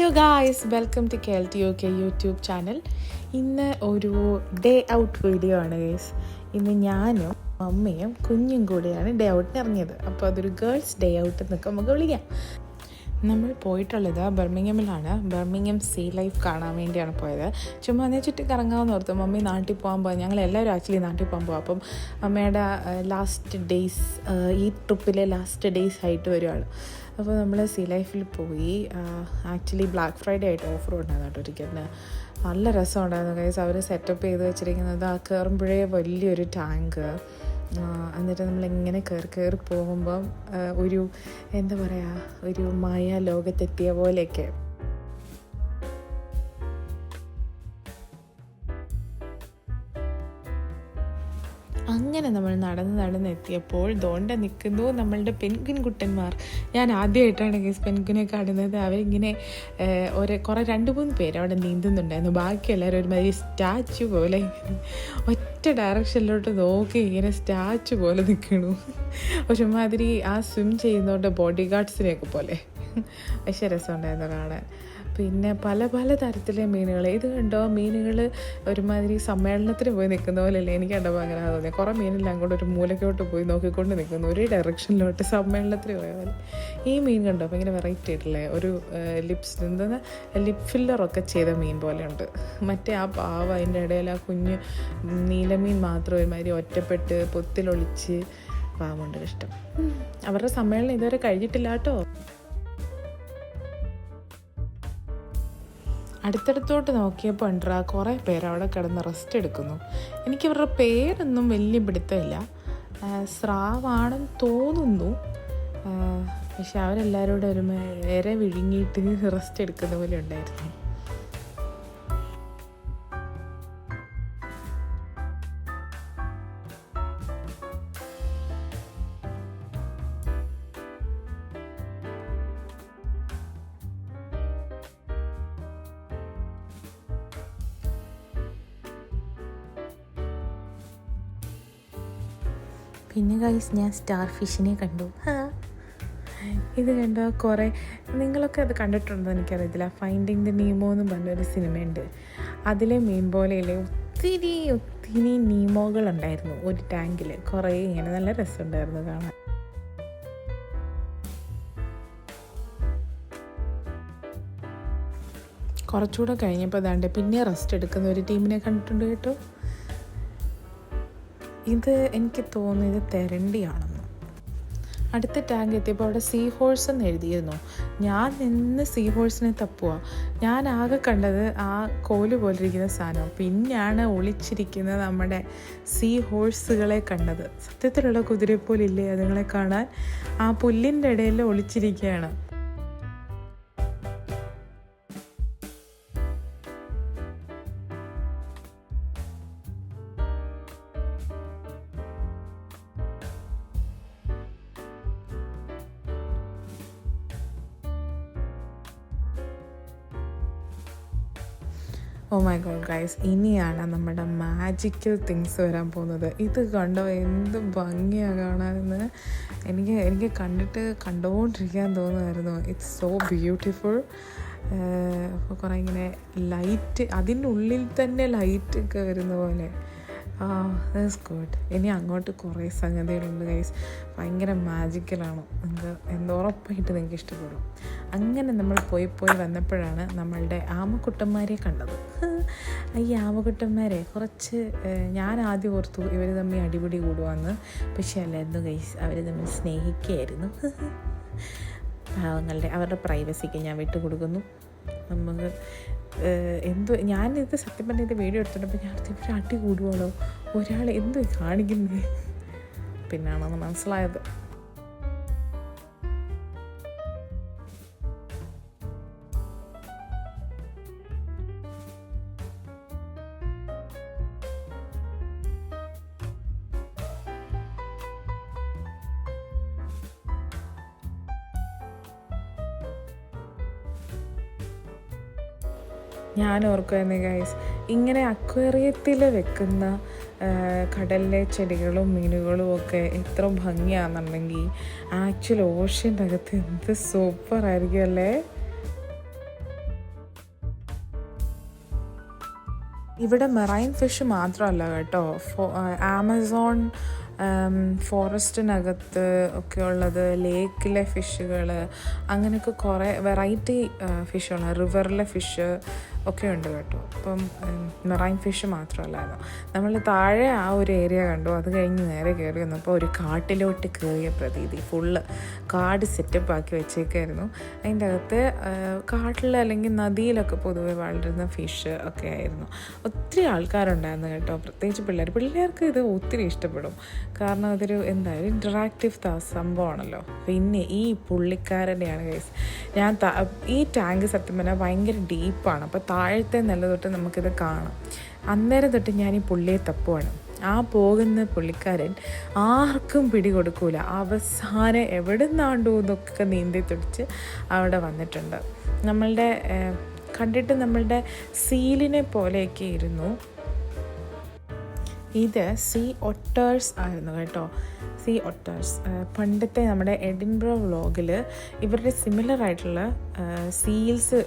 Hello guys, welcome to KLTUK YouTube channel. ഇന്ന് ഒരു day out video ആണ് guys. ഇന്ന് ഞാനും അമ്മയും കുഞ്ഞും കൂടിയാണ് ഡേ ഔട്ടിന് ഇറങ്ങിയത്. അപ്പോൾ അതൊരു ഗേൾസ് ഡേ ഔട്ട് എന്നൊക്കെ നമുക്ക് വിളിക്കാം. നമ്മൾ പോയിട്ടുള്ളത് ബർമിങ്ങമിലാണ്. ബർമിങ്ങം സീ ലൈഫ് കാണാൻ വേണ്ടിയാണ് പോയത്. ചുമ്മാ അതിനെ ചുറ്റി കറങ്ങാമെന്ന് ഓർത്തു. മമ്മി നാട്ടിൽ പോകാൻ പോകാം, ഞങ്ങളെല്ലാവരും ആക്ച്വലി നാട്ടിൽ പോകാൻ പോകും. അപ്പം അമ്മയുടെ ലാസ്റ്റ് ഡേയ്സ്, ഈ ട്രിപ്പിലെ ലാസ്റ്റ് ഡേയ്സ് ആയിട്ട് വരുവാണ്. അപ്പോൾ നമ്മൾ സീ ലൈഫിൽ പോയി. ആക്ച്വലി ബ്ലാക്ക് ഫ്രൈഡേ ആയിട്ട് ഓഫർ ഉണ്ടായിരുന്നു കേട്ടോ ടിക്കറ്റിന്. നല്ല രസമുണ്ടായിരുന്നു ഗൈസ്. അവർ സെറ്റപ്പ് ചെയ്ത് വെച്ചിരിക്കുന്നത് ആ കയറുമ്പോഴേ വലിയൊരു ടാങ്ക്. എന്നിട്ട് നമ്മളിങ്ങനെ കയറി പോകുമ്പം ഒരു എന്താ പറയുക, ഒരു മായ ലോകത്തെത്തിയ പോലെയൊക്കെ. അങ്ങനെ നമ്മൾ നടന്നെത്തിയപ്പോൾ ദോണ്ട നിൽക്കുന്നു നമ്മളുടെ പെൻഗ്വിൻ കുട്ടന്മാർ. ഞാൻ ആദ്യമായിട്ടാണ് ഗൈസ് പെൻഗ്വിനെ കാണുന്നത്. അവരിങ്ങനെ കുറേ 2-3 പേര് അവിടെ നീന്തുന്നുണ്ടായിരുന്നു. ബാക്കി എല്ലാവരും ഒരുമാതിരി സ്റ്റാച്ചു പോലെ ഒറ്റ ഡയറക്ഷനിലോട്ട് നോക്കി ഇങ്ങനെ സ്റ്റാച്ചു പോലെ നിൽക്കണു. ഒരുമാതിരി ആ സ്വിം ചെയ്യുന്നതുകൊണ്ട് ബോഡി ഗാർഡ്സിനെയൊക്കെ പോലെ. പക്ഷേ രസമുണ്ടായിരുന്നു കാണാൻ. പിന്നെ പല തരത്തിലെ മീനുകൾ. ഇത് കണ്ടോ, മീനുകൾ ഒരുമാതിരി സമ്മേളനത്തിന് പോയി നിൽക്കുന്ന പോലെയല്ലേ എനിക്ക് കണ്ടപ്പോൾ അങ്ങനെ തോന്നിയത്. കുറേ മീനെല്ലാം കൂടെ ഒരു മൂലക്കോട്ട് പോയി നോക്കിക്കൊണ്ട് നിൽക്കുന്നു, ഒരേ ഡയറക്ഷനിലോട്ട് സമ്മേളനത്തിന് പോയ പോലെ. ഈ മീൻ കണ്ടോ അപ്പോൾ ഇങ്ങനെ വെറൈറ്റി ആയിട്ടില്ലേ, ഒരു ലിപ് ഫില്ലറൊക്കെ ചെയ്ത മീൻ പോലെയുണ്ട്. മറ്റേ ആ പാവ അതിൻ്റെ ഇടയിൽ ആ കുഞ്ഞ് നീലമീൻ മാത്രം ഒരുമാതിരി ഒറ്റപ്പെട്ട് പൊത്തിലൊളിച്ച് പാവമുണ്ട്. ഇഷ്ടം. അവരുടെ സമ്മേളനം ഇതുവരെ കഴിഞ്ഞിട്ടില്ല കേട്ടോ. അടുത്തടുത്തോട്ട് നോക്കിയപ്പോൾ ഉണ്ടാ കുറേ പേര് അവിടെ കിടന്ന് റെസ്റ്റ് എടുക്കുന്നു. എനിക്കിവരുടെ പേരൊന്നും വലിയ പിടുത്തമില്ല. സ്രാവാണെന്ന് തോന്നുന്നു. പക്ഷെ അവരെല്ലാവരും കൂടെ ഒരു ഇര വിഴുങ്ങിയിട്ട് റെസ്റ്റ് എടുക്കുന്ന പോലെ ഉണ്ടായിരുന്നു. പിന്നെ ഗൈസ്, ഞാൻ സ്റ്റാർ ഫിഷിനെ കണ്ടു. ഇത് കണ്ടോ, കുറേ നിങ്ങളൊക്കെ അത് കണ്ടിട്ടുണ്ടോ എനിക്കറിയത്തില്ല. ഫൈൻഡിങ് ദി നീമോ എന്ന് പറഞ്ഞൊരു സിനിമയുണ്ട്. അതിലെ മീൻ പോലെയല്ലേ ഒത്തിരി നീമോകളുണ്ടായിരുന്നു ഒരു ടാങ്കിൽ. കുറേ ഇങ്ങനെ നല്ല രസമുണ്ടായിരുന്നു കാണാൻ. കുറച്ചുകൂടെ കഴിഞ്ഞപ്പോൾ അതാണ്ട് പിന്നെ റെസ്റ്റ് എടുക്കുന്ന ഒരു ടീമിനെ കണ്ടിട്ടുണ്ട് കേട്ടോ. ഇത് എനിക്ക് തോന്നുന്നു ഇത് തെരണ്ടിയാണെന്ന്. അടുത്ത ടാങ്ക് എത്തിയപ്പോൾ അവിടെ സീ ഹോഴ്സ് എന്ന് എഴുതിയിരുന്നു. ഞാൻ നിന്ന് സീ ഹോഴ്സിനെ തപ്പുക. ഞാൻ ആകെ കണ്ടത് ആ കോല് പോലിരിക്കുന്ന സാധനം. പിന്നെയാണ് ഒളിച്ചിരിക്കുന്ന നമ്മുടെ സീ ഹോഴ്സുകളെ കണ്ടത്. സത്യത്തിലുള്ള കുതിരയെപ്പോലില്ലേ അതുങ്ങളെ കാണാൻ. ആ പുല്ലിൻ്റെ ഇടയിൽ ഒളിച്ചിരിക്കുകയാണ്. ഓ മൈ ഗോഡ് ഗൈസ്, ഇനിയാണ് നമ്മുടെ മാജിക്കൽ തിങ്സ് വരാൻ പോകുന്നത്. ഇത് കണ്ടോ, എന്ത് ഭംഗിയാണ് കാണാനെന്ന്. എനിക്ക് കണ്ടുകൊണ്ടിരിക്കാൻ തോന്നുമായിരുന്നു. It's so beautiful. അപ്പോൾ കുറേ ഇങ്ങനെ ലൈറ്റ്, അതിൻ്റെ ഉള്ളിൽ തന്നെ ലൈറ്റ് ഒക്കെ വരുന്ന പോലെ. That's good. ഇനി അങ്ങോട്ട് കുറേ സംഗതികളുണ്ട് ഗൈസ്. ഭയങ്കര മാജിക്കലാണ്. നിങ്ങൾക്ക് ഉറപ്പായിട്ട് നിങ്ങൾക്ക് ഇഷ്ടപ്പെടും. അങ്ങനെ നമ്മൾ പോയി വന്നപ്പോഴാണ് നമ്മളുടെ ആമക്കുട്ടന്മാരെ കണ്ടത്. ഈ ആമക്കുട്ടന്മാരെ കുറച്ച് ഞാൻ ആദ്യം ഓർത്തു ഇവർ തമ്മിൽ അടിപിടി കൂടുവാന്ന്. പക്ഷേ അല്ലായിരുന്നു ഗൈസ്, അവർ തമ്മിൽ സ്നേഹിക്കുകയായിരുന്നു. അവരുടെ പ്രൈവസിക്ക് ഞാൻ വിട്ടുകൊടുക്കുന്നു. നമുക്ക് ഞാനിത് സത്യം പറഞ്ഞ ഇത് വീഡിയോ എടുത്തിട്ടപ്പോൾ ഞാൻ ഇവർ അടി കൂടുവാണോ, ഒരാൾ എന്തോ കാണിക്കുന്നത്, പിന്നാണെന്ന് മനസ്സിലായത്. ഞാൻ ഓർക്കുമായിരുന്നു ഗൈസ്, ഇങ്ങനെ അക്വേറിയത്തിൽ വെക്കുന്ന കടലിലെ ചെടികളും മീനുകളും ഒക്കെ എത്ര ഭംഗിയാണെന്നുണ്ടെങ്കിൽ ആക്ച്വൽ ഓഷ്യൻ്റെ അകത്ത് എന്ത് സൂപ്പറായിരിക്കും അല്ലേ. ഇവിടെ മെറൈൻ ഫിഷ് മാത്രമല്ല കേട്ടോ, ആമസോൺ ഫോറസ്റ്റിനകത്ത് ഒക്കെ ഉള്ളത്, ലേക്കിലെ ഫിഷുകൾ, അങ്ങനെയൊക്കെ കുറേ വെറൈറ്റി ഫിഷുകൾ, റിവറിലെ ഫിഷ് ഒക്കെ ഉണ്ട് കേട്ടോ. അപ്പം മെറൈൻ ഫിഷ് മാത്രമല്ലായിരുന്നു. നമ്മൾ താഴെ ആ ഒരു ഏരിയ കണ്ടു. അത് കഴിഞ്ഞ് നേരെ കയറി വന്നപ്പോൾ ഒരു കാട്ടിലോട്ട് കയറിയ പ്രതീതി. ഫുള്ള് കാട് സെറ്റപ്പ് ആക്കി വെച്ചേക്കായിരുന്നു. അതിൻ്റെ അകത്ത് കാട്ടിൽ അല്ലെങ്കിൽ നദിയിലൊക്കെ പൊതുവെ വളരുന്ന ഫിഷ് ഒക്കെ ആയിരുന്നു. ഒത്തിരി ആൾക്കാരുണ്ടായിരുന്നു കേട്ടോ, പ്രത്യേകിച്ച് പിള്ളേർക്ക് ഇത് ഒത്തിരി ഇഷ്ടപ്പെടും. കാരണം അതൊരു ഒരു ഇൻറ്ററാക്റ്റീവ് സംഭവമാണല്ലോ. പിന്നെ ഈ പുള്ളിക്കാരനെയാണ് ഗൈസ്, ഈ ടാങ്ക് സത്യം പറഞ്ഞാൽ ഭയങ്കര ഡീപ്പാണ്. അപ്പോൾ താഴത്തെ നില തൊട്ട് നമുക്കിത് കാണാം. അന്നേരം തൊട്ട് ഞാൻ ഈ പുള്ളിയെ തപ്പുവാണ്. ആ പോകുന്ന പുള്ളിക്കാരൻ ആർക്കും പിടികൊടുക്കൂല. അവസാനം എവിടെ നിന്നാണ്ടോ എന്നൊക്കെ നീന്തി തുടിച്ച് അവിടെ വന്നിട്ടുണ്ട്. കണ്ടിട്ട് നമ്മളുടെ സീലിനെ പോലെയൊക്കെ ഇരുന്നു. ഇത് സീ ഒട്ടേഴ്സ് ആയിരുന്നു കേട്ടോ, സീ ഒട്ടേഴ്സ്. പണ്ടത്തെ നമ്മുടെ എഡിൻബ്രോ വ്ളോഗിൽ ഇവരുടെ സിമിലർ ആയിട്ടുള്ള സീൽസ്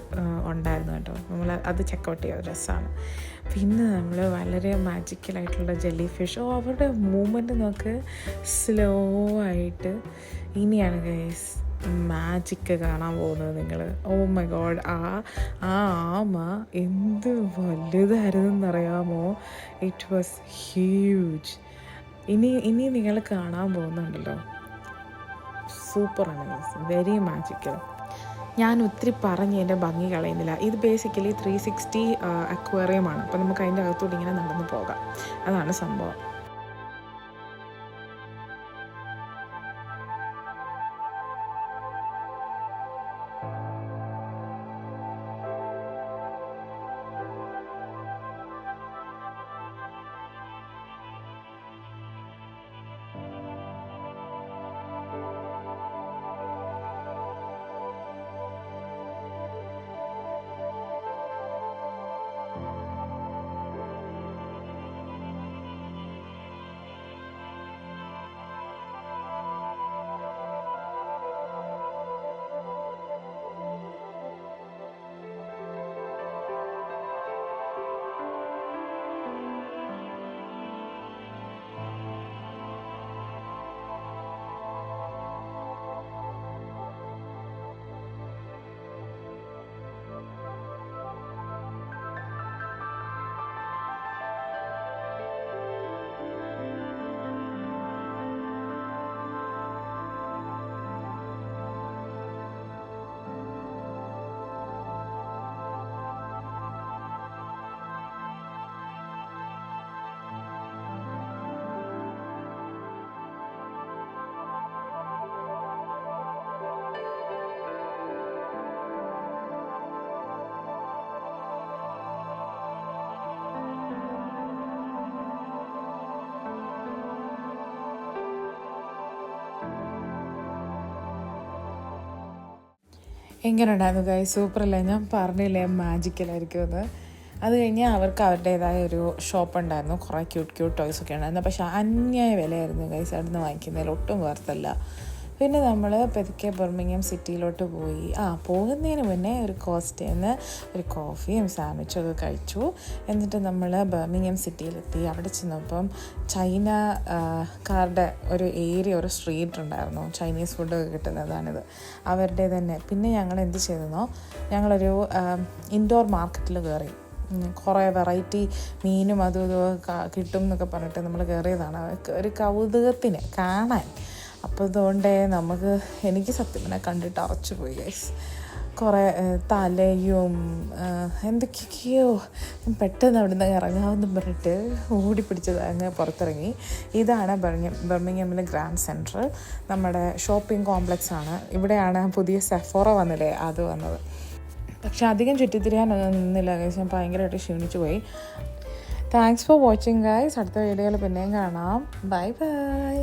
ഉണ്ടായിരുന്നു കേട്ടോ. നമ്മൾ അത് ചെക്കൗട്ട് ചെയ്ത രസമാണ്. പിന്നെ നമ്മൾ വളരെ മാജിക്കലായിട്ടുള്ള ജെല്ലി ഫിഷ്. അവരുടെ മൂവ്മെൻറ്റ് നോക്ക്, സ്ലോ ആയിട്ട്. ഇനിയാണ് ഗൈസ് മാജിക്ക് കാണാൻ പോകുന്നത് നിങ്ങൾ. ഓ മൈ ഗോഡ്, ആ ആമ എന്ത് വലുതായിരുന്നു എന്നറിയാമോ? It was huge. ഇനി നിങ്ങൾ കാണാൻ പോകുന്നുണ്ടല്ലോ, സൂപ്പറാണ് ഗൈസ്, വെരി മാജിക്കൽ. ഞാൻ ഒത്തിരി പറഞ്ഞ് എൻ്റെ ഭംഗി കളയുന്നില്ല. ഇത് ബേസിക്കലി 360 അക്വേറിയമാണ്. അപ്പോൾ നമുക്ക് അതിൻ്റെ അകത്തോട്ട് ഇങ്ങനെ നടന്ന് പോകാം. അതാണ് സംഭവം. എങ്ങനെ ഉണ്ടായിരുന്നു ഗൈസ്? സൂപ്പറല്ലേ? ഞാൻ പറഞ്ഞില്ലേ മാജിക്കലായിരിക്കും അത്. അത് കഴിഞ്ഞ് അവർക്ക് അവരുടേതായ ഒരു ഷോപ്പ് ഉണ്ടായിരുന്നു, കുറേ ക്യൂട്ട് ടോയ്സ് ഒക്കെ ഉണ്ടായിരുന്നു. പക്ഷെ അന്യായ വിലയായിരുന്നു ഗൈസ്, അവിടെ നിന്ന് വാങ്ങിക്കുന്നതിൽ ഒട്ടും വർത്തല്ല. പിന്നെ നമ്മൾ പതുക്കെ ബർമിംഗ്ഹാം സിറ്റിയിലോട്ട് പോയി. പോകുന്നതിന് മുന്നേ ഒരു കോസ്റ്റേന്ന് ഒരു കോഫിയും സാൻഡ്വിച്ചും ഒക്കെ കഴിച്ചു. എന്നിട്ട് നമ്മൾ ബർമിംഗ്ഹാം സിറ്റിയിലെത്തി. അവിടെ ചെന്നപ്പം ചൈനക്കാരുടെ ഒരു ഏരിയ, ഒരു സ്ട്രീറ്റ് ഉണ്ടായിരുന്നു, ചൈനീസ് ഫുഡൊക്കെ കിട്ടുന്നതാണിത്, അവരുടെ തന്നെ. പിന്നെ ഞങ്ങൾ എന്ത് ചെയ്തെന്നോ, ഞങ്ങളൊരു ഇൻഡോർ മാർക്കറ്റിൽ കയറി. കുറേ വെറൈറ്റി മീനും അതും ഇതും കിട്ടും എന്നൊക്കെ പറഞ്ഞിട്ട് നമ്മൾ കയറിയതാണ്, ഒരു കൗതുകത്തിന് കാണാൻ. അപ്പോൾ അതുകൊണ്ട് എനിക്ക് സത്യം പറഞ്ഞാൽ കണ്ടിട്ട് അറച്ചു പോയി ഗൈസ്. കുറേ തലയും എന്തൊക്കെയോ. പെട്ടെന്ന് അവിടെ നിന്ന് ഇറങ്ങാമെന്ന് പറഞ്ഞിട്ട് ഓടിപ്പിടിച്ചത് അങ്ങ് പുറത്തിറങ്ങി. ഇതാണ് ബർമിംഗ്ഹാമിലെ ഗ്രാൻഡ് സെൻട്രൽ, നമ്മുടെ ഷോപ്പിംഗ് കോംപ്ലക്സ് ആണ്. ഇവിടെയാണ് പുതിയ സെഫോറ വന്നില്ലേ, അത് വന്നത്. പക്ഷെ അധികം ചുറ്റിത്തിരിയാനൊന്നും നിന്നില്ല ഗൈസ്, ഞാൻ ഭയങ്കരമായിട്ട് ക്ഷീണിച്ചു പോയി. Thanks for watching guys. അടുത്ത വീഡിയോയിൽ പിന്നെയും കാണാം. Bye bye.